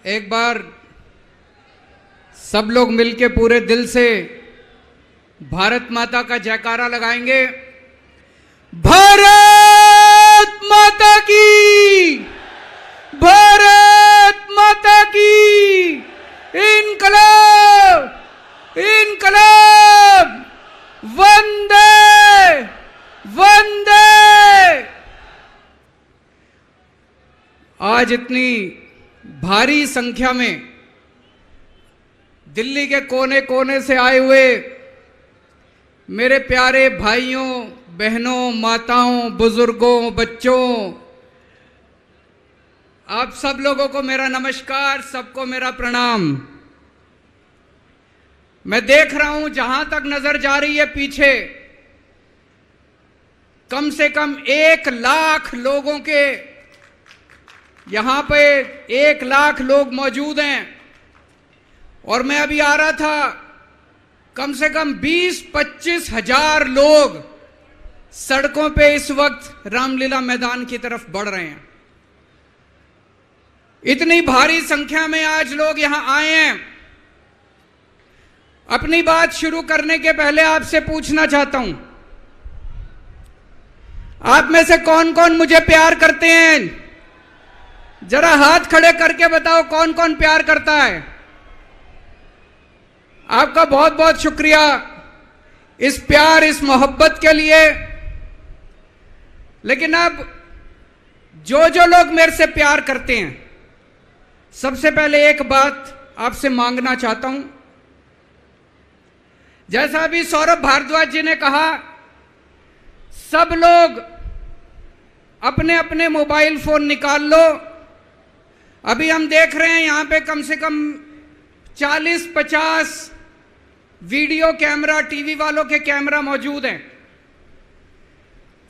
एक बार सब लोग मिलके पूरे दिल से भारत माता का जयकारा लगाएंगे। भारत माता की, भारत माता की, इनकलाब, इनकलाब, वंदे वंदे। आज इतनी भारी संख्या में दिल्ली के कोने कोने से आए हुए मेरे प्यारे भाइयों, बहनों, माताओं, बुजुर्गों, बच्चों, आप सब लोगों को मेरा नमस्कार, सबको मेरा प्रणाम। मैं देख रहा हूं जहां तक नजर जा रही है पीछे कम से कम 1 लाख लोगों के, यहां पे 1 लाख लोग मौजूद हैं। और मैं अभी आ रहा था, कम से कम 20-25 हजार लोग सड़कों पे इस वक्त रामलीला मैदान की तरफ बढ़ रहे हैं। इतनी भारी संख्या में आज लोग यहां आए हैं। अपनी बात शुरू करने के पहले आपसे पूछना चाहता हूं, आप में से कौन कौन मुझे प्यार करते हैं? जरा हाथ खड़े करके बताओ कौन कौन प्यार करता है। आपका बहुत बहुत शुक्रिया इस प्यार, इस मोहब्बत के लिए। लेकिन अब जो जो लोग मेरे से प्यार करते हैं, सबसे पहले एक बात आपसे मांगना चाहता हूं। जैसा अभी सौरभ भारद्वाज जी ने कहा, सब लोग अपने अपने मोबाइल फोन निकाल लो। अभी हम देख रहे हैं यहां पे कम से कम 40-50 वीडियो कैमरा, टीवी वालों के कैमरा मौजूद हैं।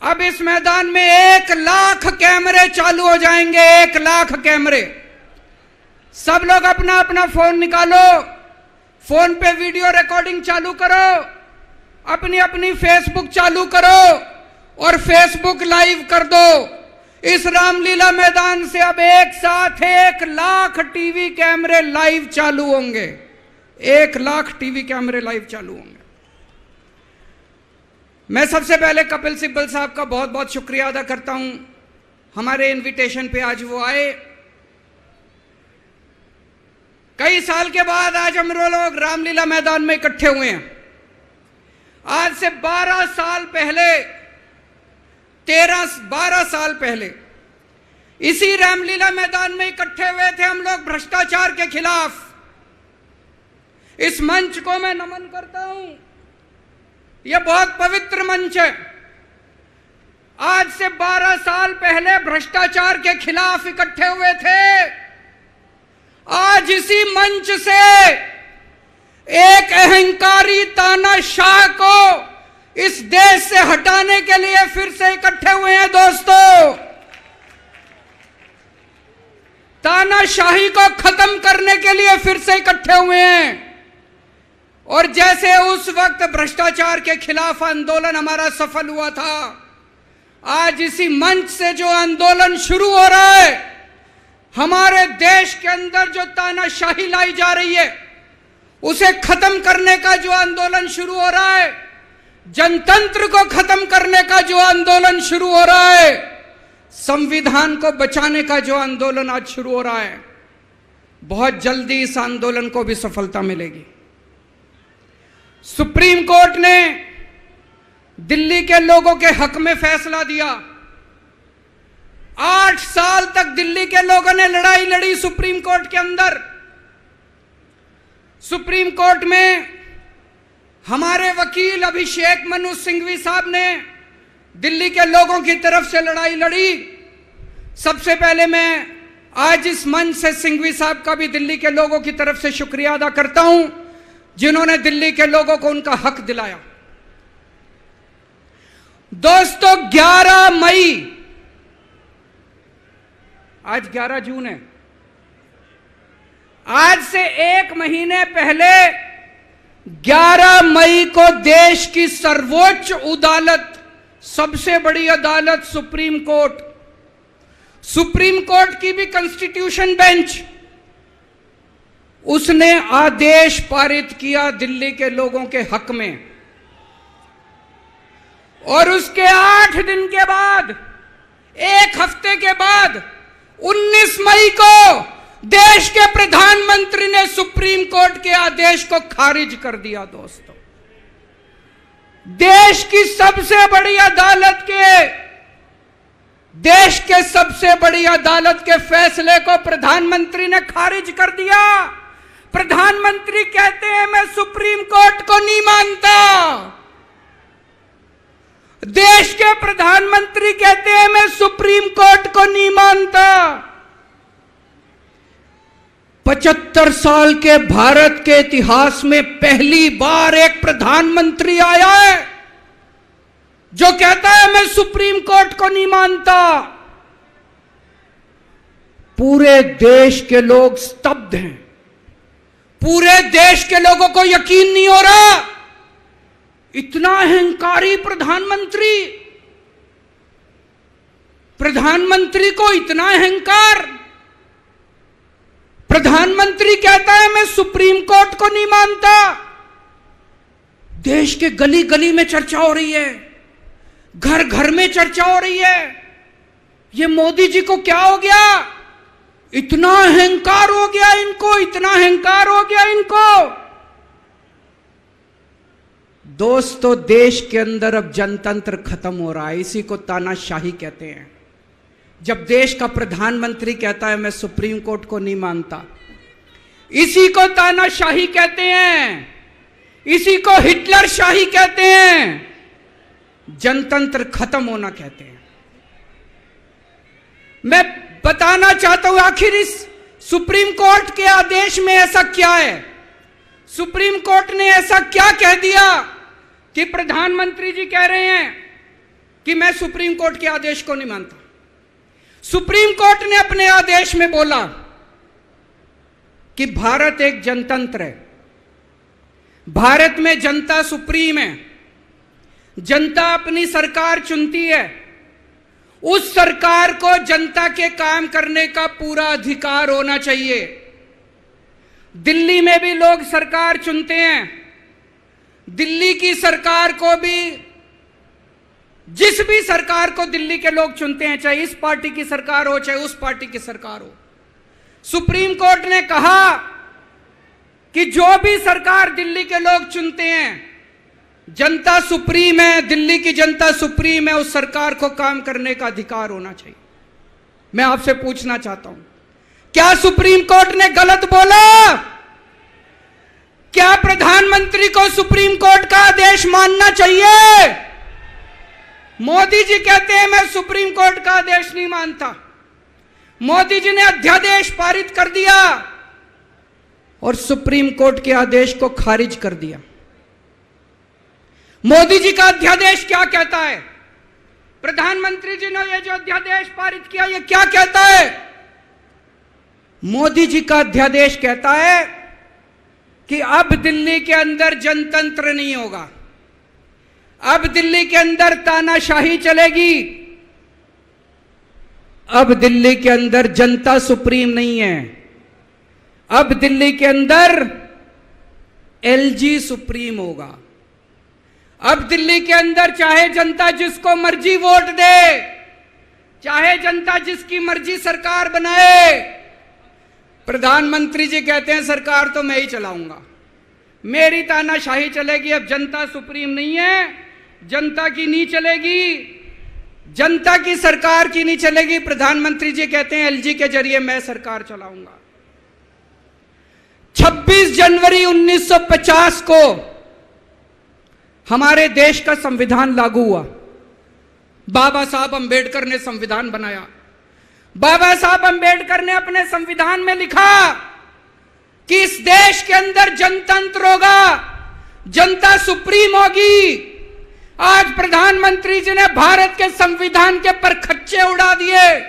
अब इस मैदान में 1 लाख कैमरे चालू हो जाएंगे, 1 लाख कैमरे। सब लोग अपना अपना फोन निकालो, फोन पे वीडियो रिकॉर्डिंग चालू करो, अपनी अपनी फेसबुक चालू करो और फेसबुक लाइव कर दो। इस रामलीला मैदान से अब एक साथ 1 लाख टीवी कैमरे लाइव चालू होंगे, 1 लाख टीवी कैमरे लाइव चालू होंगे। मैं सबसे पहले कपिल सिब्बल साहब का बहुत बहुत शुक्रिया अदा करता हूं, हमारे इनविटेशन पे आज वो आए। कई साल के बाद आज हम लोग रामलीला मैदान में इकट्ठे हुए हैं। आज से 12 साल पहले, 12 साल पहले इसी रामलीला मैदान में इकट्ठे हुए थे हम लोग भ्रष्टाचार के खिलाफ। इस मंच को मैं नमन करता हूं, यह बहुत पवित्र मंच है। आज से 12 साल पहले भ्रष्टाचार के खिलाफ इकट्ठे हुए थे। आज इसी मंच से एक अहंकारी तानाशाह को इस देश से हटाने के लिए फिर से इकट्ठे हुए हैं। दोस्तों, तानाशाही को खत्म करने के लिए फिर से इकट्ठे हुए हैं। और जैसे उस वक्त भ्रष्टाचार के खिलाफ आंदोलन हमारा सफल हुआ था, आज इसी मंच से जो आंदोलन शुरू हो रहा है, हमारे देश के अंदर जो तानाशाही लाई जा रही है उसे खत्म करने का जो आंदोलन शुरू हो रहा है, जनतंत्र को खत्म करने का जो आंदोलन शुरू हो रहा है, संविधान को बचाने का जो आंदोलन आज शुरू हो रहा है, बहुत जल्दी इस आंदोलन को भी सफलता मिलेगी। सुप्रीम कोर्ट ने दिल्ली के लोगों के हक में फैसला दिया। 8 साल तक दिल्ली के लोगों ने लड़ाई लड़ी सुप्रीम कोर्ट के अंदर। सुप्रीम कोर्ट में हमारे वकील अभिषेक मनु सिंघवी साहब ने दिल्ली के लोगों की तरफ से लड़ाई लड़ी। सबसे पहले मैं आज इस मंच से सिंघवी साहब का भी दिल्ली के लोगों की तरफ से शुक्रिया अदा करता हूं, जिन्होंने दिल्ली के लोगों को उनका हक दिलाया। दोस्तों, 11 मई, आज 11 जून है, आज से 1 महीने पहले 11 मई को देश की सर्वोच्च अदालत, सबसे बड़ी अदालत सुप्रीम कोर्ट की भी कॉन्स्टिट्यूशन बेंच उसने आदेश पारित किया दिल्ली के लोगों के हक में, और उसके 8 दिन के बाद, 1 हफ्ते के बाद 19 मई को देश के प्रधानमंत्री ने सुप्रीम कोर्ट के आदेश को खारिज कर दिया। दोस्तों, देश की सबसे बड़ी अदालत के फैसले को प्रधानमंत्री ने खारिज कर दिया। प्रधानमंत्री कहते हैं मैं सुप्रीम कोर्ट को नहीं मानता। देश के प्रधानमंत्री कहते हैं मैं सुप्रीम कोर्ट को नहीं मानता। 75 साल के भारत के इतिहास में पहली बार एक प्रधानमंत्री आया है जो कहता है मैं सुप्रीम कोर्ट को नहीं मानता। पूरे देश के लोग स्तब्ध हैं। पूरे देश के लोगों को यकीन नहीं हो रहा, इतना अहंकारी प्रधानमंत्री को इतना अहंकार। प्रधानमंत्री कहता है मैं सुप्रीम कोर्ट को नहीं मानता। देश के गली गली में चर्चा हो रही है, घर घर में चर्चा हो रही है, ये मोदी जी को क्या हो गया, इतना अहंकार हो गया इनको, इतना अहंकार हो गया इनको। दोस्तों, देश के अंदर अब जनतंत्र खत्म हो रहा है। इसी को तानाशाही कहते हैं। जब देश का प्रधानमंत्री कहता है मैं सुप्रीम कोर्ट को नहीं मानता, इसी को तानाशाही कहते हैं, इसी को हिटलर शाही कहते हैं, जनतंत्र खत्म होना कहते हैं। मैं बताना चाहता हूं आखिर इस सुप्रीम कोर्ट के आदेश में ऐसा क्या है। सुप्रीम कोर्ट ने ऐसा क्या कह दिया कि प्रधानमंत्री जी कह रहे हैं कि मैं सुप्रीम कोर्ट के आदेश को नहीं मानता। सुप्रीम कोर्ट ने अपने आदेश में बोला कि भारत एक जनतंत्र है, भारत में जनता सुप्रीम है, जनता अपनी सरकार चुनती है, उस सरकार को जनता के काम करने का पूरा अधिकार होना चाहिए। दिल्ली में भी लोग सरकार चुनते हैं, दिल्ली की सरकार को भी, जिस भी सरकार को दिल्ली के लोग चुनते हैं, चाहे इस पार्टी की सरकार हो चाहे उस पार्टी की सरकार हो, सुप्रीम कोर्ट ने कहा कि जो भी सरकार दिल्ली के लोग चुनते हैं, जनता सुप्रीम है, दिल्ली की जनता सुप्रीम है, उस सरकार को काम करने का अधिकार होना चाहिए। मैं आपसे पूछना चाहता हूं, क्या सुप्रीम कोर्ट ने गलत बोला? क्या प्रधानमंत्री को सुप्रीम कोर्ट का आदेश मानना चाहिए? मोदी जी कहते हैं मैं सुप्रीम कोर्ट का आदेश नहीं मानता। मोदी जी ने अध्यादेश पारित कर दिया और सुप्रीम कोर्ट के आदेश को खारिज कर दिया। मोदी जी का अध्यादेश क्या कहता है? प्रधानमंत्री जी ने ये जो अध्यादेश पारित किया, ये क्या कहता है? मोदी जी का अध्यादेश कहता है कि अब दिल्ली के अंदर जनतंत्र नहीं होगा, अब दिल्ली के अंदर तानाशाही चलेगी, अब दिल्ली के अंदर जनता सुप्रीम नहीं है, अब दिल्ली के अंदर एलजी सुप्रीम होगा। अब दिल्ली के अंदर चाहे जनता जिसको मर्जी वोट दे, चाहे जनता जिसकी मर्जी सरकार बनाए, प्रधानमंत्री जी कहते हैं सरकार तो मैं ही चलाऊंगा, मेरी तानाशाही चलेगी। अब जनता सुप्रीम नहीं है, जनता की नहीं चलेगी, जनता की सरकार की नहीं चलेगी। प्रधानमंत्री जी कहते हैं एलजी के जरिए मैं सरकार चलाऊंगा। 26 जनवरी 1950 को हमारे देश का संविधान लागू हुआ। बाबा साहब अंबेडकर ने संविधान बनाया। बाबा साहब अंबेडकर ने अपने संविधान में लिखा कि इस देश के अंदर जनतंत्र होगा, जनता सुप्रीम होगी। आज प्रधानमंत्री जी ने भारत के संविधान के परखच्चे उड़ा दिए।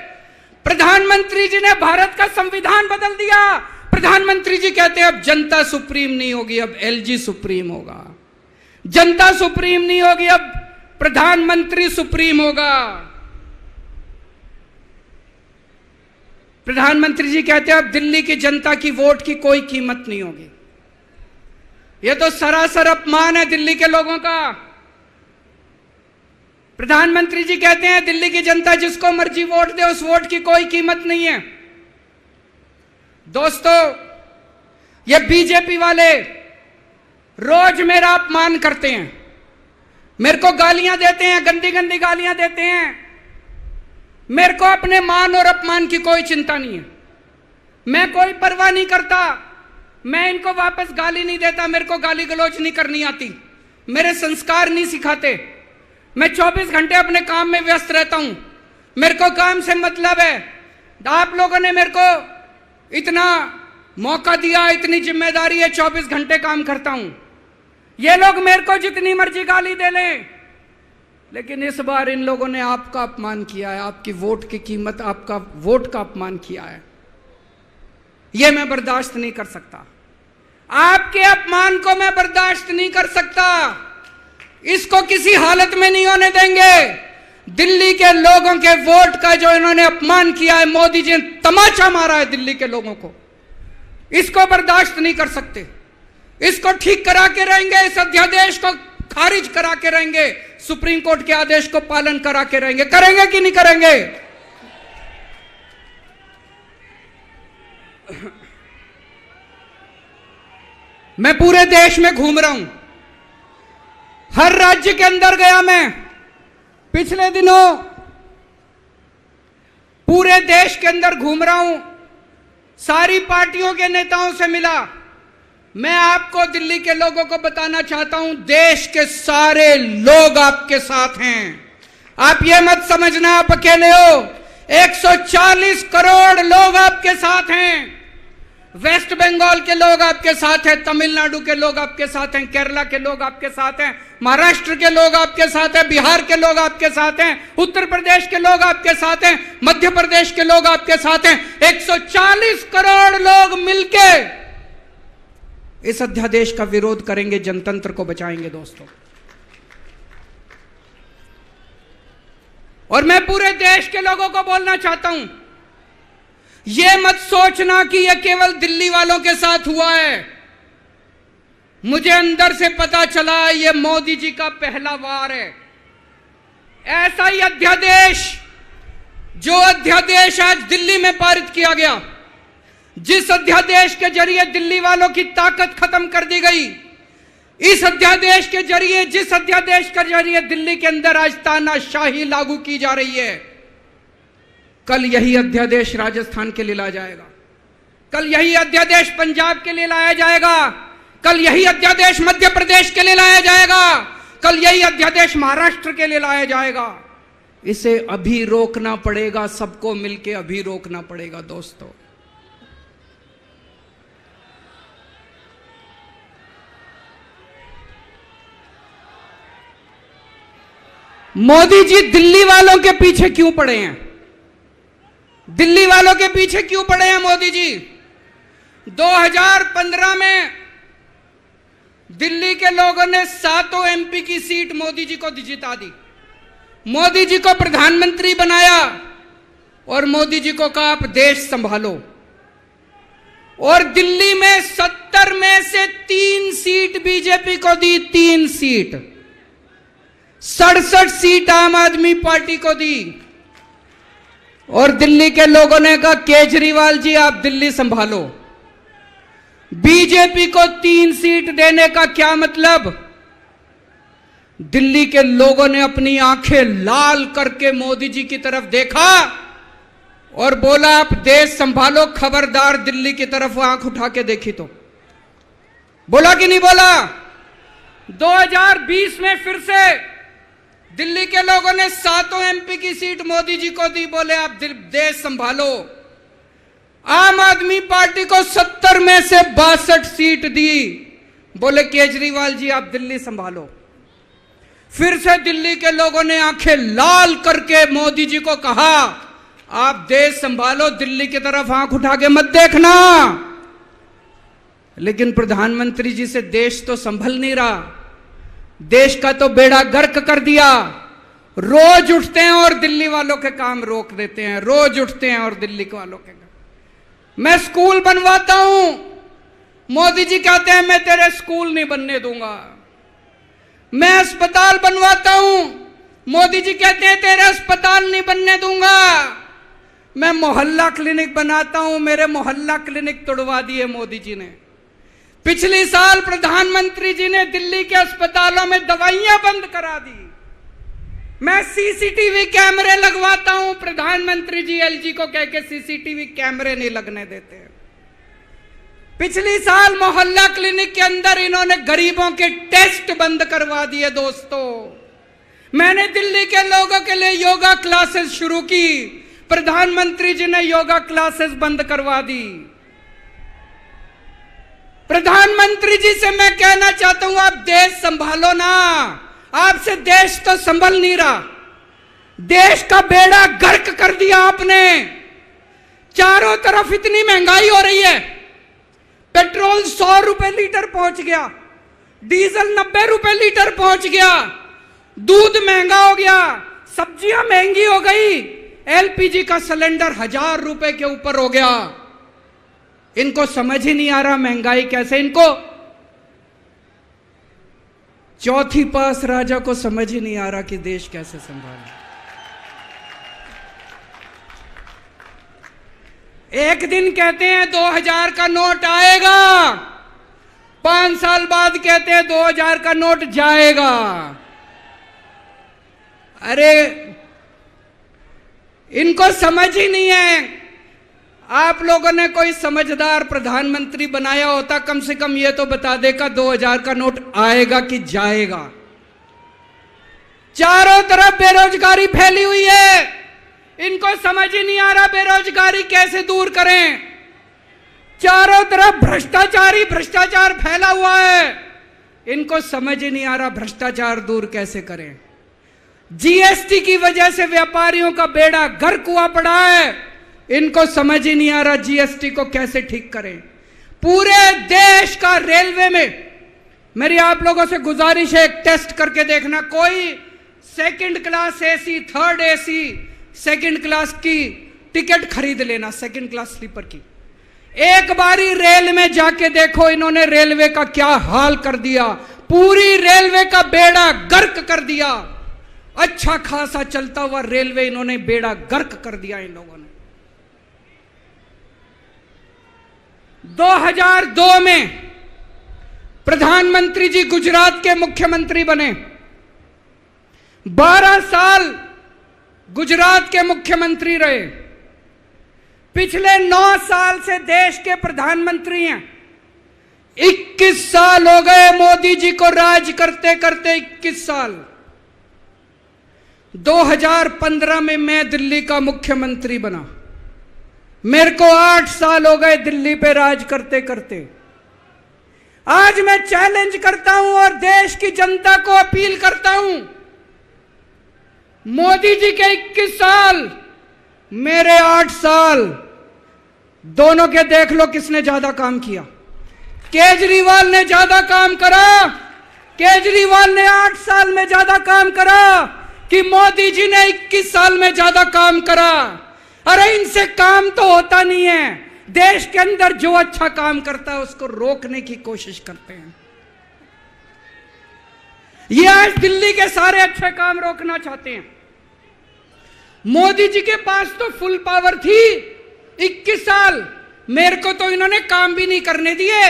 प्रधानमंत्री जी ने भारत का संविधान बदल दिया। प्रधानमंत्री जी कहते हैं अब जनता सुप्रीम नहीं होगी, अब एलजी सुप्रीम होगा। जनता सुप्रीम नहीं होगी, अब प्रधानमंत्री सुप्रीम होगा। प्रधानमंत्री जी कहते हैं अब दिल्ली की जनता की वोट की कोई कीमत नहीं होगी। यह तो सरासर अपमान है दिल्ली के लोगों का। प्रधानमंत्री जी कहते हैं दिल्ली की जनता जिसको मर्जी वोट दे, उस वोट की कोई कीमत नहीं है। दोस्तों, ये बीजेपी वाले रोज मेरा अपमान करते हैं, मेरे को गालियां देते हैं, गंदी गंदी गालियां देते हैं। मेरे को अपने मान और अपमान की कोई चिंता नहीं है, मैं कोई परवाह नहीं करता। मैं इनको वापस गाली नहीं देता, मेरे को गाली गलौज नहीं करनी आती, मेरे संस्कार नहीं सिखाते। मैं 24 घंटे अपने काम में व्यस्त रहता हूं, मेरे को काम से मतलब है। आप लोगों ने मेरे को इतना मौका दिया, इतनी जिम्मेदारी है, 24 घंटे काम करता हूं। ये लोग मेरे को जितनी मर्जी गाली दे लें, लेकिन इस बार इन लोगों ने आपका अपमान किया है, आपकी वोट की कीमत, आपका वोट का अपमान किया है। यह मैं बर्दाश्त नहीं कर सकता, आपके अपमान को मैं बर्दाश्त नहीं कर सकता। इसको किसी हालत में नहीं होने देंगे। दिल्ली के लोगों के वोट का जो इन्होंने अपमान किया है, मोदी जी ने तमाचा मारा है दिल्ली के लोगों को, इसको बर्दाश्त नहीं कर सकते। इसको ठीक करा के रहेंगे, इस अध्यादेश को खारिज करा के रहेंगे, सुप्रीम कोर्ट के आदेश को पालन करा के रहेंगे। करेंगे कि नहीं करेंगे? मैं पूरे देश में घूम रहा हूं, हर राज्य के अंदर गया। मैं पिछले दिनों पूरे देश के अंदर घूम रहा हूं, सारी पार्टियों के नेताओं से मिला। मैं आपको दिल्ली के लोगों को बताना चाहता हूं, देश के सारे लोग आपके साथ हैं। आप ये मत समझना आप अकेले हो, 140 करोड़ लोग आपके साथ हैं। वेस्ट बंगाल के लोग आपके साथ हैं, तमिलनाडु के लोग आपके साथ हैं, केरला के लोग आपके साथ हैं, महाराष्ट्र के लोग आपके साथ हैं, बिहार के लोग आपके साथ हैं, उत्तर प्रदेश के लोग आपके साथ हैं, मध्य प्रदेश के लोग आपके साथ हैं। 140 करोड़ लोग मिलके इस अध्यादेश का विरोध करेंगे, जनतंत्र को बचाएंगे दोस्तों। और मैं पूरे देश के लोगों को बोलना चाहता हूं, यह मत सोचना कि यह केवल दिल्ली वालों के साथ हुआ है। मुझे अंदर से पता चला यह मोदी जी का पहला वार है। ऐसा ही अध्यादेश, जो अध्यादेश आज दिल्ली में पारित किया गया, जिस अध्यादेश के जरिए दिल्ली वालों की ताकत खत्म कर दी गई, इस अध्यादेश के जरिए, जिस अध्यादेश के जरिए दिल्ली के अंदर आज तानाशाही लागू की जा रही है, कल यही अध्यादेश राजस्थान के लिए लाया जाएगा, कल यही अध्यादेश पंजाब के लिए लाया जाएगा, कल यही अध्यादेश मध्य प्रदेश के लिए लाया जाएगा, कल यही अध्यादेश महाराष्ट्र के लिए लाया जाएगा। इसे अभी रोकना पड़ेगा, सबको मिलकर अभी रोकना पड़ेगा दोस्तों। मोदी जी दिल्ली वालों के पीछे क्यों पड़े हैं? दिल्ली वालों के पीछे क्यों पड़े हैं मोदी जी? 2015 में दिल्ली के लोगों ने 7 एमपी की सीट मोदी जी को जिता दी, मोदी जी को प्रधानमंत्री बनाया और मोदी जी को कहा आप देश संभालो। और दिल्ली में 70 में से 3 सीट बीजेपी को दी, 3 सीट, 67 सीट आम आदमी पार्टी को दी। और दिल्ली के लोगों ने कहा केजरीवाल जी आप दिल्ली संभालो। बीजेपी को 3 सीट देने का क्या मतलब? दिल्ली के लोगों ने अपनी आंखें लाल करके मोदी जी की तरफ देखा और बोला आप देश संभालो, खबरदार दिल्ली की तरफ आंख उठा के देखी तो। बोला कि नहीं बोला? 2020 में फिर से दिल्ली के लोगों ने 7 एमपी की सीट मोदी जी को दी, बोले आप देश संभालो। आम आदमी पार्टी को 70 में से 62 सीट दी, बोले केजरीवाल जी आप दिल्ली संभालो। फिर से दिल्ली के लोगों ने आंखें लाल करके मोदी जी को कहा आप देश संभालो, दिल्ली की तरफ आंख उठा के मत देखना। लेकिन प्रधानमंत्री जी से देश तो संभल नहीं रहा, देश का तो बेड़ा गर्क कर दिया। रोज उठते हैं और दिल्ली वालों के काम रोक देते हैं, रोज उठते हैं और दिल्ली वालों के काम। मैं स्कूल बनवाता हूं, मोदी जी कहते हैं मैं तेरे स्कूल नहीं बनने दूंगा। मैं अस्पताल बनवाता हूं, मोदी जी कहते हैं तेरे अस्पताल नहीं बनने दूंगा। मैं मोहल्ला क्लिनिक बनाता हूं, मेरे मोहल्ला क्लिनिक तोड़वा दिए मोदी जी ने। पिछले साल प्रधानमंत्री जी ने दिल्ली के अस्पतालों में दवाइयां बंद करा दी। मैं सीसीटीवी कैमरे लगवाता हूं, प्रधानमंत्री जी एलजी को कह के सीसीटीवी कैमरे नहीं लगने देते। पिछले साल मोहल्ला क्लिनिक के अंदर इन्होंने गरीबों के टेस्ट बंद करवा दिए। दोस्तों, मैंने दिल्ली के लोगों के लिए योगा क्लासेस शुरू की, प्रधानमंत्री जी ने योगा क्लासेस बंद करवा दी। प्रधानमंत्री जी से मैं कहना चाहता हूं, आप देश संभालो ना, आपसे देश तो संभल नहीं रहा। देश का बेड़ा गर्क कर दिया आपने। चारों तरफ इतनी महंगाई हो रही है, पेट्रोल 100 रुपए लीटर पहुंच गया, डीजल 90 रुपए लीटर पहुंच गया, दूध महंगा हो गया, सब्जियां महंगी हो गई, एलपीजी का सिलेंडर 1000 रुपए के ऊपर हो गया। इनको समझ ही नहीं आ रहा महंगाई कैसे, इनको चौथी पास राजा को समझ ही नहीं आ रहा कि देश कैसे संभाले। एक दिन कहते हैं 2000 का नोट आएगा, 5 साल बाद कहते हैं 2000 का नोट जाएगा। अरे इनको समझ ही नहीं है। आप लोगों ने कोई समझदार प्रधानमंत्री बनाया होता, कम से कम ये तो बता देगा 2000 का नोट आएगा कि जाएगा। चारों तरफ बेरोजगारी फैली हुई है, इनको समझ ही नहीं आ रहा बेरोजगारी कैसे दूर करें। चारों तरफ भ्रष्टाचार फैला हुआ है, इनको समझ ही नहीं आ रहा भ्रष्टाचार दूर कैसे करें। जीएसटी की वजह से व्यापारियों का बेड़ा गर्क हुआ पड़ा है, इनको समझ ही नहीं आ रहा जीएसटी को कैसे ठीक करें। पूरे देश का रेलवे में मेरी आप लोगों से गुजारिश है, एक टेस्ट करके देखना। कोई second class AC, third AC, second class की टिकट खरीद लेना, सेकंड क्लास स्लीपर की। एक बारी रेल में जाके देखो इन्होंने रेलवे का क्या हाल कर दिया। पूरी रेलवे का बेड़ा गर्क कर दिया। अच्छा खासा चलता हुआ रेलवे इन्होंने बेड़ा गर्क कर दिया इन लोगों ने। 2002 में प्रधानमंत्री जी गुजरात के मुख्यमंत्री बने, 12 साल गुजरात के मुख्यमंत्री रहे। पिछले 9 साल से देश के प्रधानमंत्री हैं। 21 साल हो गए मोदी जी को राज करते करते, 21 साल। 2015 में मैं दिल्ली का मुख्यमंत्री बना, मेरे को 8 साल हो गए दिल्ली पे राज करते करते। आज मैं चैलेंज करता हूं और देश की जनता को अपील करता हूं, मोदी जी के 21 साल, मेरे 8 साल, दोनों के देख लो किसने ज्यादा काम किया। केजरीवाल ने ज्यादा काम करा, केजरीवाल ने 8 साल में ज्यादा काम करा कि मोदी जी ने 21 साल में ज्यादा काम करा। अरे इनसे काम तो होता नहीं है। देश के अंदर जो अच्छा काम करता है उसको रोकने की कोशिश करते हैं। ये आज दिल्ली के सारे अच्छे काम रोकना चाहते हैं। मोदी जी के पास तो फुल पावर थी 21 साल, मेरे को तो इन्होंने काम भी नहीं करने दिए,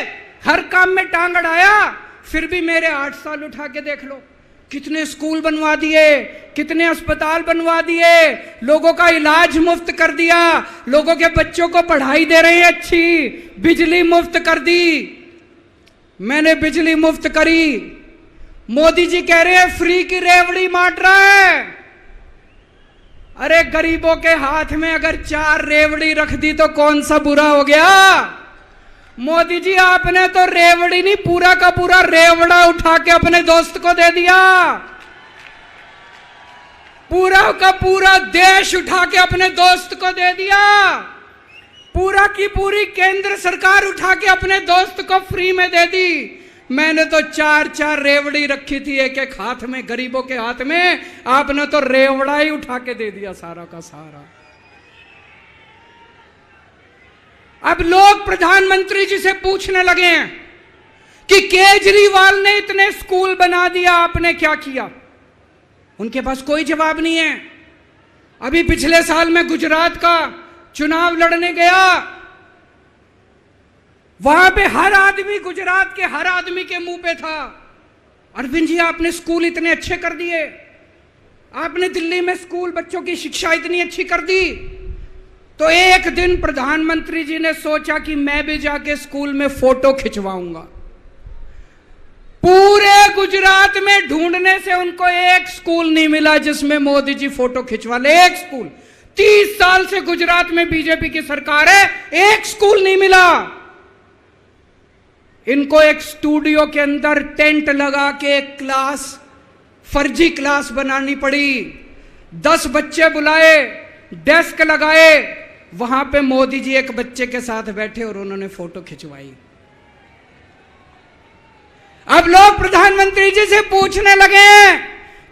हर काम में टांग अड़ाया। फिर भी मेरे 8 साल उठा के देख लो, कितने स्कूल बनवा दिए, कितने अस्पताल बनवा दिए, लोगों का इलाज मुफ्त कर दिया, लोगों के बच्चों को पढ़ाई दे रहे हैं अच्छी, बिजली मुफ्त कर दी। मैंने बिजली मुफ्त करी। मोदी जी कह रहे हैं फ्री की रेवड़ी बांट रहा है। अरे गरीबों के हाथ में अगर 4 रेवड़ी रख दी तो कौन सा बुरा हो गया। मोदी जी आपने तो रेवड़ी नहीं, पूरा का पूरा रेवड़ा उठा के अपने दोस्त को दे दिया। पूरा का पूरा देश उठा के अपने दोस्त को दे दिया। पूरा की पूरी केंद्र सरकार उठा के अपने दोस्त को फ्री में दे दी। मैंने तो 4-4 रेवड़ी रखी थी एक एक हाथ में, गरीबों के हाथ में, आपने तो रेवड़ा ही उठा के दे दिया सारा का सारा। अब लोग प्रधानमंत्री जी से पूछने लगे हैं कि केजरीवाल ने इतने स्कूल बना दिया, आपने क्या किया? उनके पास कोई जवाब नहीं है। अभी पिछले साल में गुजरात का चुनाव लड़ने गया, वहां पे हर आदमी, गुजरात के हर आदमी के मुंह पे था, अरविंद जी आपने स्कूल इतने अच्छे कर दिए, आपने दिल्ली में स्कूल बच्चों की शिक्षा इतनी अच्छी कर दी। तो एक दिन प्रधानमंत्री जी ने सोचा कि मैं भी जाके स्कूल में फोटो खिंचवाऊंगा। पूरे गुजरात में ढूंढने से उनको एक स्कूल नहीं मिला जिसमें मोदी जी फोटो खिंचवा ले। एक स्कूल, 30 साल से गुजरात में बीजेपी की सरकार है, एक स्कूल नहीं मिला। इनको एक स्टूडियो के अंदर टेंट लगा के एक क्लास, फर्जी क्लास बनानी पड़ी। 10 बच्चे बुलाए, डेस्क लगाए, वहां पे मोदी जी एक बच्चे के साथ बैठे और उन्होंने फोटो खिंचवाई। अब लोग प्रधानमंत्री जी से पूछने लगे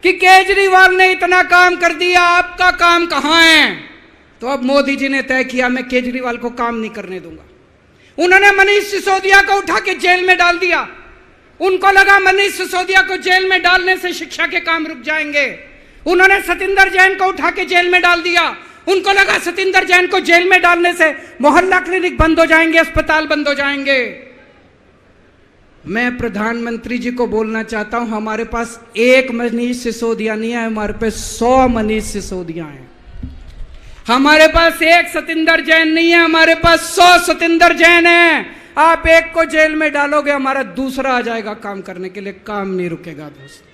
कि केजरीवाल ने इतना काम कर दिया, आपका काम कहां है? तो अब मोदी जी ने तय किया मैं केजरीवाल को काम नहीं करने दूंगा। उन्होंने मनीष सिसोदिया को उठा के जेल में डाल दिया। उनको लगा मनीष सिसोदिया को जेल में डालने से शिक्षा के काम रुक जाएंगे। उन्होंने सतिंदर जैन को उठा के जेल में डाल दिया। उनको लगा सतिंदर जैन को जेल में डालने से मोहल्ला क्लिनिक बंद हो जाएंगे, अस्पताल बंद हो जाएंगे। मैं प्रधानमंत्री जी को बोलना चाहता हूं, हमारे पास एक मनीष सिसोदिया नहीं है, हमारे पास 100 मनीष सिसोदिया हैं। हमारे पास एक सतिंदर जैन नहीं है, हमारे पास 100 सतिंदर जैन है। आप एक को जेल में डालोगे, हमारा दूसरा आ जाएगा काम करने के लिए, काम नहीं रुकेगा दोस्त।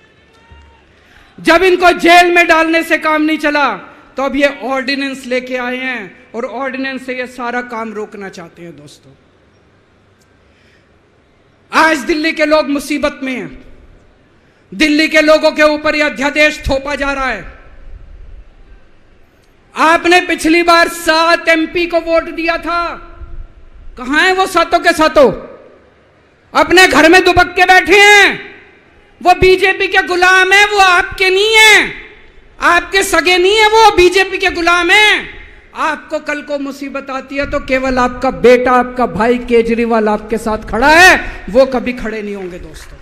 जब इनको जेल में डालने से काम नहीं चला तो अब ये ऑर्डिनेंस लेके आए हैं और ऑर्डिनेंस से ये सारा काम रोकना चाहते हैं। दोस्तों, आज दिल्ली के लोग मुसीबत में हैं। दिल्ली के लोगों के ऊपर यह अध्यादेश थोपा जा रहा है। आपने पिछली बार 7 MP को वोट दिया था, कहां है वो सातों के सातों? अपने घर में दुबक के बैठे हैं। वो बीजेपी के गुलाम है, वो आपके नहीं है, आपके सगे नहीं है, वो बीजेपी के गुलाम है। आपको कल को मुसीबत आती है तो केवल आपका बेटा, आपका भाई केजरीवाल आपके साथ खड़ा है, वो कभी खड़े नहीं होंगे। दोस्तों,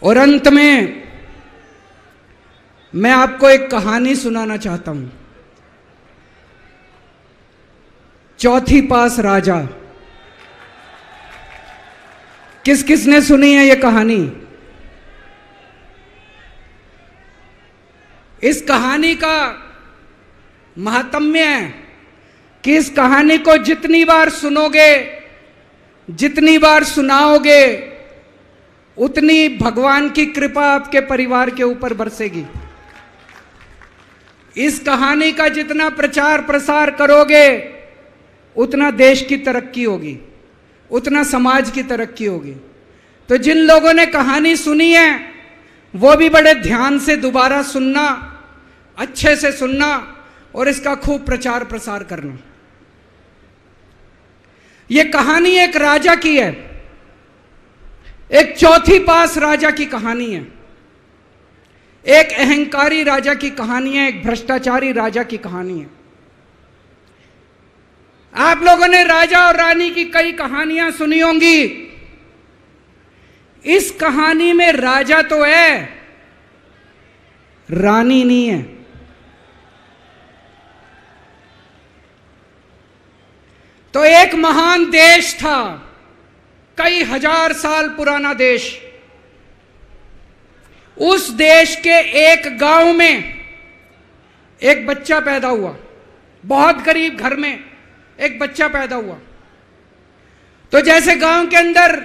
और अंत में मैं आपको एक कहानी सुनाना चाहता हूं। चौथी पास राजा, किस किसने सुनी है ये कहानी? इस कहानी का महात्म्य है कि इस कहानी को जितनी बार सुनोगे, जितनी बार सुनाओगे, उतनी भगवान की कृपा आपके परिवार के ऊपर बरसेगी। इस कहानी का जितना प्रचार प्रसार करोगे, उतना देश की तरक्की होगी, उतना समाज की तरक्की होगी। तो जिन लोगों ने कहानी सुनी है वो भी बड़े ध्यान से दोबारा सुनना, अच्छे से सुनना और इसका खूब प्रचार प्रसार करना। यह कहानी एक राजा की है, एक चौथी पास राजा की कहानी है, एक अहंकारी राजा की कहानी है, एक भ्रष्टाचारी राजा की कहानी है। आप लोगों ने राजा और रानी की कई कहानियां सुनी होंगी। इस कहानी में राजा तो है, रानी नहीं है। तो एक महान देश था, कई हजार साल पुराना देश। उस देश के एक गांव में एक बच्चा पैदा हुआ, बहुत गरीब घर में एक बच्चा पैदा हुआ। तो जैसे गांव के अंदर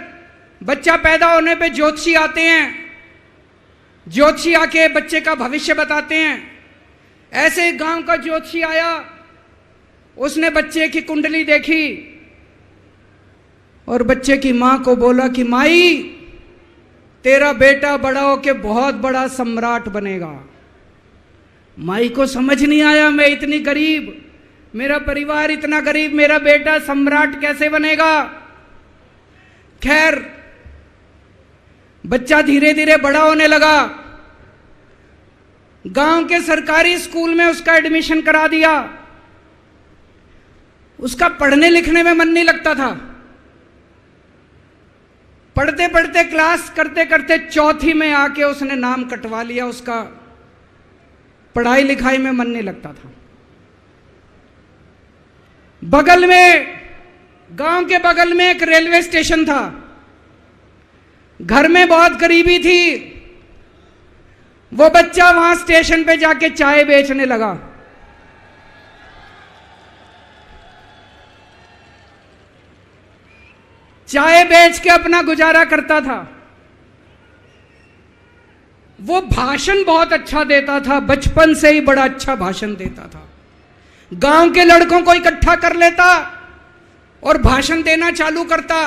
बच्चा पैदा होने पे ज्योतिषी आते हैं, ज्योतिषी आके बच्चे का भविष्य बताते हैं, ऐसे गांव का ज्योतिषी आया, उसने बच्चे की कुंडली देखी और बच्चे की मां को बोला कि माई, तेरा बेटा बड़ा होके बहुत बड़ा सम्राट बनेगा। माई को समझ नहीं आया, मैं इतनी गरीब, मेरा परिवार इतना गरीब, मेरा बेटा सम्राट कैसे बनेगा। खैर, बच्चा धीरे धीरे बड़ा होने लगा। गांव के सरकारी स्कूल में उसका एडमिशन करा दिया। उसका पढ़ने लिखने में मन नहीं लगता था। पढ़ते पढ़ते क्लास करते करते चौथी में आके उसने नाम कटवा लिया। उसका पढ़ाई लिखाई में मन नहीं लगता था। बगल में, गांव के बगल में एक रेलवे स्टेशन था। घर में बहुत करीबी थी। वो बच्चा वहां स्टेशन पे जाके चाय बेचने लगा। चाय बेच के अपना गुजारा करता था। वो भाषण बहुत अच्छा देता था, बचपन से ही बड़ा अच्छा भाषण देता था। गांव के लड़कों को इकट्ठा कर लेता और भाषण देना चालू करता।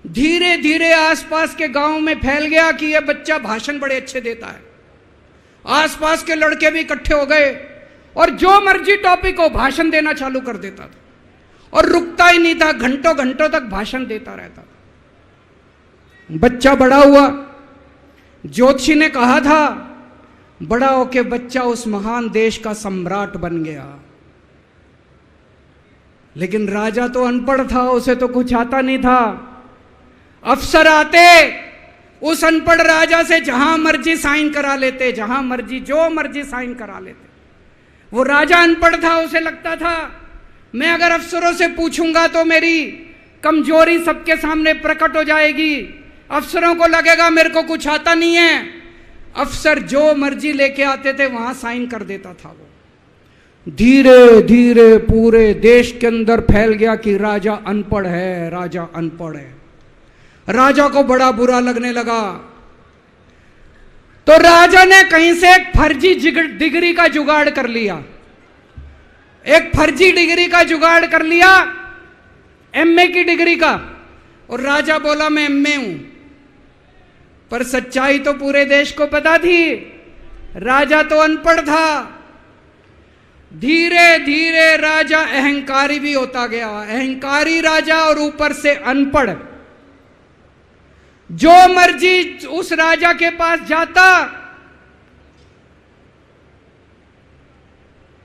धीरे धीरे आसपास के गांव में फैल गया कि यह बच्चा भाषण बड़े अच्छे देता है। आसपास के लड़के भी इकट्ठे हो गए और जो मर्जी टॉपिक हो भाषण देना चालू कर देता था और रुकता ही नहीं था। घंटों घंटों तक भाषण देता रहता था। बच्चा बड़ा हुआ। ज्योतिषी ने कहा था बड़ा होके बच्चा उस महान देश का सम्राट बन गया। लेकिन राजा तो अनपढ़ था, उसे तो कुछ आता नहीं था। अफसर आते उस अनपढ़ राजा से जहां मर्जी साइन करा लेते, जहां मर्जी जो मर्जी साइन करा लेते। वो राजा अनपढ़ था, उसे लगता था मैं अगर अफसरों से पूछूंगा तो मेरी कमजोरी सबके सामने प्रकट हो जाएगी। अफसरों को लगेगा मेरे को कुछ आता नहीं है। अफसर जो मर्जी लेके आते थे वहां साइन कर देता था। वो धीरे धीरे पूरे देश के अंदर फैल गया कि राजा अनपढ़ है, राजा अनपढ़ है। राजा को बड़ा बुरा लगने लगा। तो राजा ने कहीं से एक फर्जी डिग्री का जुगाड़ कर लिया। एक फर्जी डिग्री का जुगाड़ कर लिया, एमए की डिग्री का। और राजा बोला मैं एमए हूं। पर सच्चाई तो पूरे देश को पता थी, राजा तो अनपढ़ था। धीरे धीरे राजा अहंकारी भी होता गया। अहंकारी राजा और ऊपर से अनपढ़। जो मर्जी उस राजा के पास जाता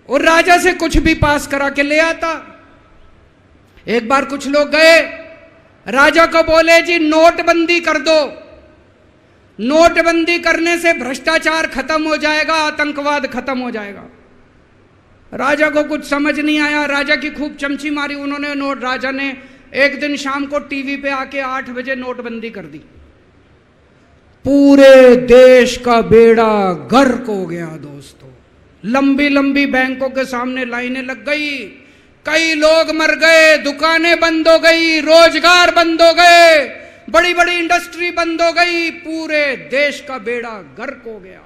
और राजा से कुछ भी पास करा के ले आता। एक बार कुछ लोग गए, राजा को बोले जी नोटबंदी कर दो। नोटबंदी करने से भ्रष्टाचार खत्म हो जाएगा, आतंकवाद खत्म हो जाएगा। राजा को कुछ समझ नहीं आया। राजा की खूब चमची मारी उन्होंने। राजा ने एक दिन शाम को टीवी पे आके 8 बजे नोटबंदी कर दी। पूरे देश का बेड़ा गर्क हो गया दोस्तों। लंबी लंबी बैंकों के सामने लाइनें लग गई। कई लोग मर गए, दुकानें बंद हो गई, रोजगार बंद हो गए, बड़ी बड़ी इंडस्ट्री बंद हो गई। पूरे देश का बेड़ा गर्क हो गया।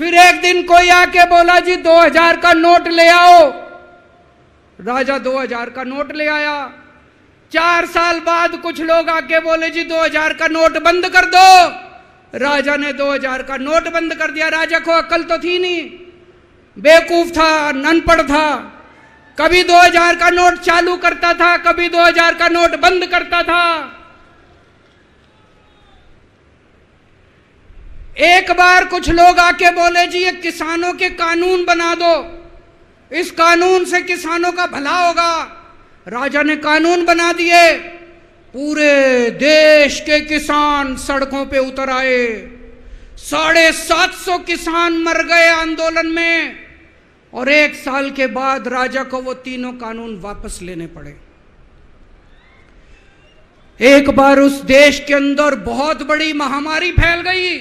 फिर एक दिन कोई आके बोला जी 2000 का नोट ले आओ। राजा 2000 का नोट ले आया। 4 साल बाद कुछ लोग आके बोले जी 2000 का नोट बंद कर दो। राजा ने 2000 का नोट बंद कर दिया। राजा को अक्ल तो थी नहीं, बेवकूफ था, अनपढ़ था। कभी 2000 का नोट चालू करता था, कभी 2000 का नोट बंद करता था। एक बार कुछ लोग आके बोले जी ये किसानों के कानून बना दो, इस कानून से किसानों का भला होगा। राजा ने कानून बना दिए। पूरे देश के किसान सड़कों पे उतर आए। 750 किसान मर गए आंदोलन में। और 1 साल के बाद राजा को वो तीनों कानून वापस लेने पड़े। एक बार उस देश के अंदर बहुत बड़ी महामारी फैल गई।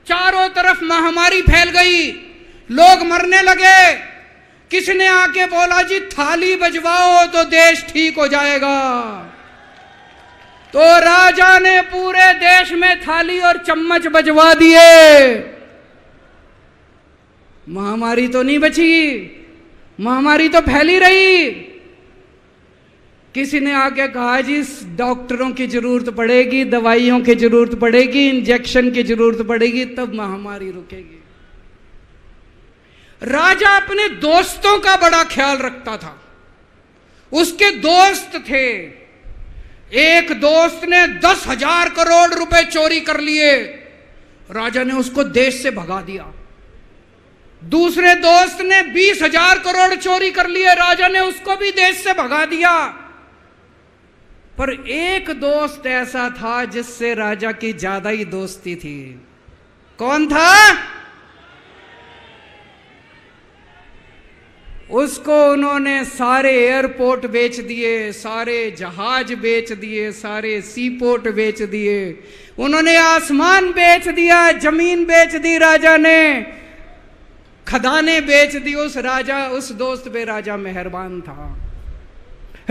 चारों तरफ महामारी फैल गई, लोग मरने लगे। किसी ने आके बोला जी थाली बजवाओ तो देश ठीक हो जाएगा। तो राजा ने पूरे देश में थाली और चम्मच बजवा दिए। महामारी तो नहीं बची, महामारी तो फैली रही। किसी ने आके कहा जी डॉक्टरों की जरूरत पड़ेगी, दवाइयों की जरूरत पड़ेगी, इंजेक्शन की जरूरत पड़ेगी, तब महामारी रुकेगी। राजा अपने दोस्तों का बड़ा ख्याल रखता था। उसके दोस्त थे। एक दोस्त ने 10,000 करोड़ रुपए चोरी कर लिए। राजा ने उसको देश से भगा दिया। दूसरे दोस्त ने 20,000 करोड़ चोरी कर लिए, राजा ने उसको भी देश से भगा दिया। पर एक दोस्त ऐसा था जिससे राजा की ज्यादा ही दोस्ती थी। कौन था? उसको उन्होंने सारे एयरपोर्ट बेच दिए, सारे जहाज बेच दिए, सारे सी पोर्ट बेच दिए, उन्होंने आसमान बेच दिया, जमीन बेच दी राजा ने, खदाने बेच दी। उस दोस्त पे राजा मेहरबान था।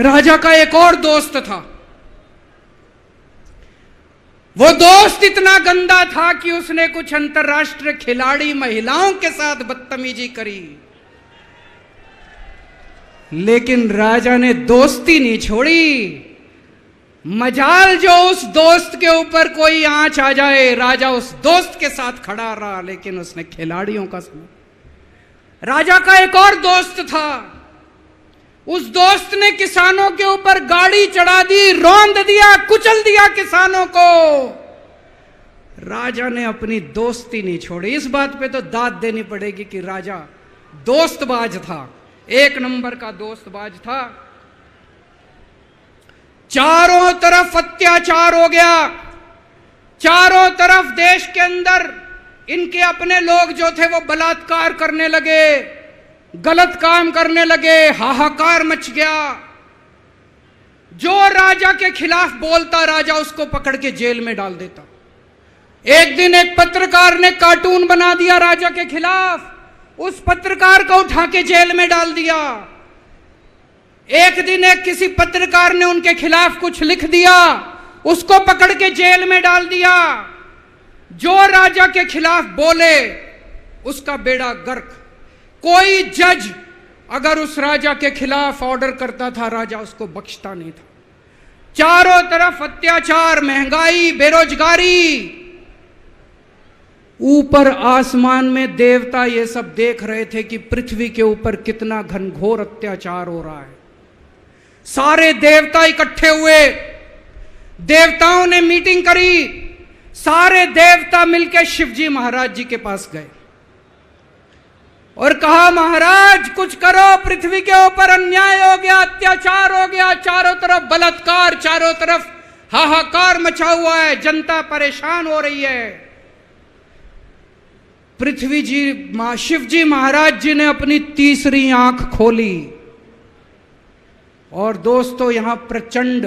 राजा का एक और दोस्त था। वो दोस्त इतना गंदा था कि उसने कुछ अंतर्राष्ट्रीय खिलाड़ी महिलाओं के साथ बदतमीजी करी, लेकिन राजा ने दोस्ती नहीं छोड़ी। मजाल जो उस दोस्त के ऊपर कोई आंच आ जाए, राजा उस दोस्त के साथ खड़ा रहा, लेकिन उसने खिलाड़ियों का सुना। राजा का एक और दोस्त था। उस दोस्त ने किसानों के ऊपर गाड़ी चढ़ा दी, रौंद दिया, कुचल दिया किसानों को। राजा ने अपनी दोस्ती नहीं छोड़ी। इस बात पे तो दाद देनी पड़ेगी कि राजा दोस्तबाज था, एक नंबर का दोस्तबाज था। चारों तरफ अत्याचार हो गया, चारों तरफ देश के अंदर इनके अपने लोग जो थे वो बलात्कार करने लगे, गलत काम करने लगे, हाहाकार मच गया। जो राजा के खिलाफ बोलता, राजा उसको पकड़ के जेल में डाल देता। एक दिन एक पत्रकार ने कार्टून बना दिया राजा के खिलाफ, उस पत्रकार को उठा के जेल में डाल दिया। एक दिन एक किसी पत्रकार ने उनके खिलाफ कुछ लिख दिया, उसको पकड़ के जेल में डाल दिया। जो राजा के खिलाफ बोले उसका बेड़ा गर्क। कोई जज अगर उस राजा के खिलाफ ऑर्डर करता था, राजा उसको बख्शता नहीं था। चारों तरफ अत्याचार, महंगाई, बेरोजगारी। ऊपर आसमान में देवता ये सब देख रहे थे कि पृथ्वी के ऊपर कितना घनघोर अत्याचार हो रहा है। सारे देवता इकट्ठे हुए, देवताओं ने मीटिंग करी। सारे देवता मिलकर शिवजी महाराज जी के पास गए और कहा, महाराज कुछ करो, पृथ्वी के ऊपर अन्याय हो गया, अत्याचार हो गया, चारों तरफ बलात्कार, चारों तरफ हाहाकार मचा हुआ है, जनता परेशान हो रही है। पृथ्वी जी, शिवजी महाराज जी ने अपनी तीसरी आंख खोली और दोस्तों यहां प्रचंड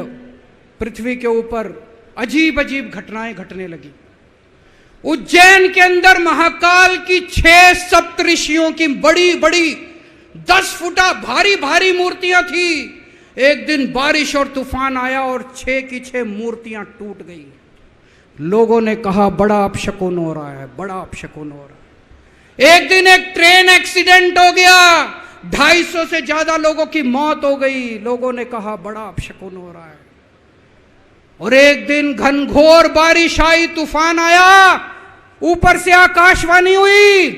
पृथ्वी के ऊपर अजीब अजीब घटनाएं घटने लगी। उज्जैन के अंदर महाकाल की 6 सप्तऋषियों की बड़ी बड़ी 10 फुटा भारी भारी मूर्तियां थी। एक दिन बारिश और तूफान आया और 6 की 6 मूर्तियां टूट गई। लोगों ने कहा बड़ा अपशकुन हो रहा है, बड़ा अपशकुन हो रहा है। एक दिन एक ट्रेन एक्सीडेंट हो गया, 250 से ज्यादा लोगों की मौत हो गई। लोगों ने कहा बड़ा अपशकुन हो रहा है। और एक दिन घनघोर बारिश आई, तूफान आया, ऊपर से आकाशवाणी हुई।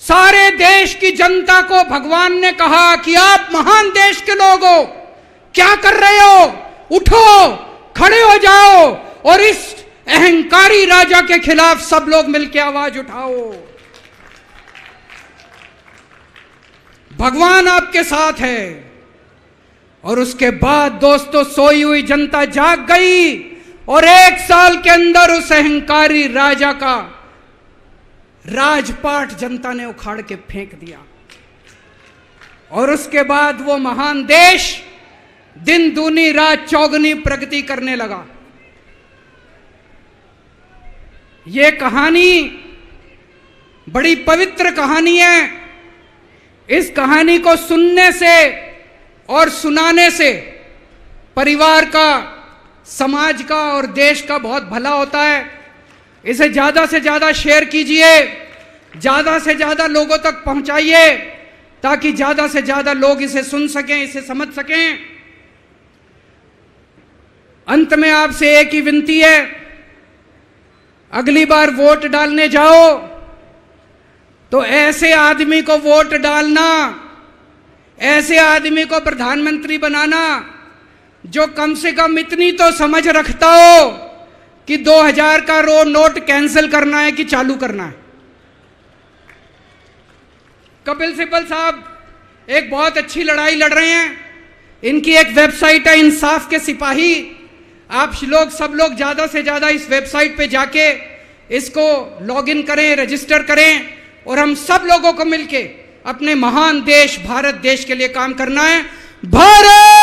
सारे देश की जनता को भगवान ने कहा कि आप महान देश के लोग हो, क्या कर रहे हो, उठो, खड़े हो जाओ और इस अहंकारी राजा के खिलाफ सब लोग मिलकर आवाज उठाओ। भगवान आपके साथ है। और उसके बाद दोस्तों सोई हुई जनता जाग गई और 1 साल के अंदर उस अहंकारी राजा का राजपाट जनता ने उखाड़ के फेंक दिया। और उसके बाद वो महान देश दिन दूनी रात चौगुनी प्रगति करने लगा। ये कहानी बड़ी पवित्र कहानी है। इस कहानी को सुनने से और सुनाने से परिवार का, समाज का और देश का बहुत भला होता है। इसे ज़्यादा से ज़्यादा शेयर कीजिए, ज़्यादा से ज़्यादा लोगों तक पहुंचाइए ताकि ज़्यादा से ज़्यादा लोग इसे सुन सकें, इसे समझ सकें। अंत में आपसे एक ही विनती है, अगली बार वोट डालने जाओ तो ऐसे आदमी को वोट डालना, ऐसे आदमी को प्रधानमंत्री बनाना जो कम से कम इतनी तो समझ रखता हो कि 2000 का नोट कैंसिल करना है कि चालू करना है। कपिल सिब्बल साहब एक बहुत अच्छी लड़ाई लड़ रहे हैं। इनकी एक वेबसाइट है इंसाफ के सिपाही। आप लोग सब लोग ज़्यादा से ज़्यादा इस वेबसाइट पे जाके इसको लॉगिन करें, रजिस्टर करें और हम सब लोगों को मिलके अपने महान देश भारत देश के लिए काम करना है। भारत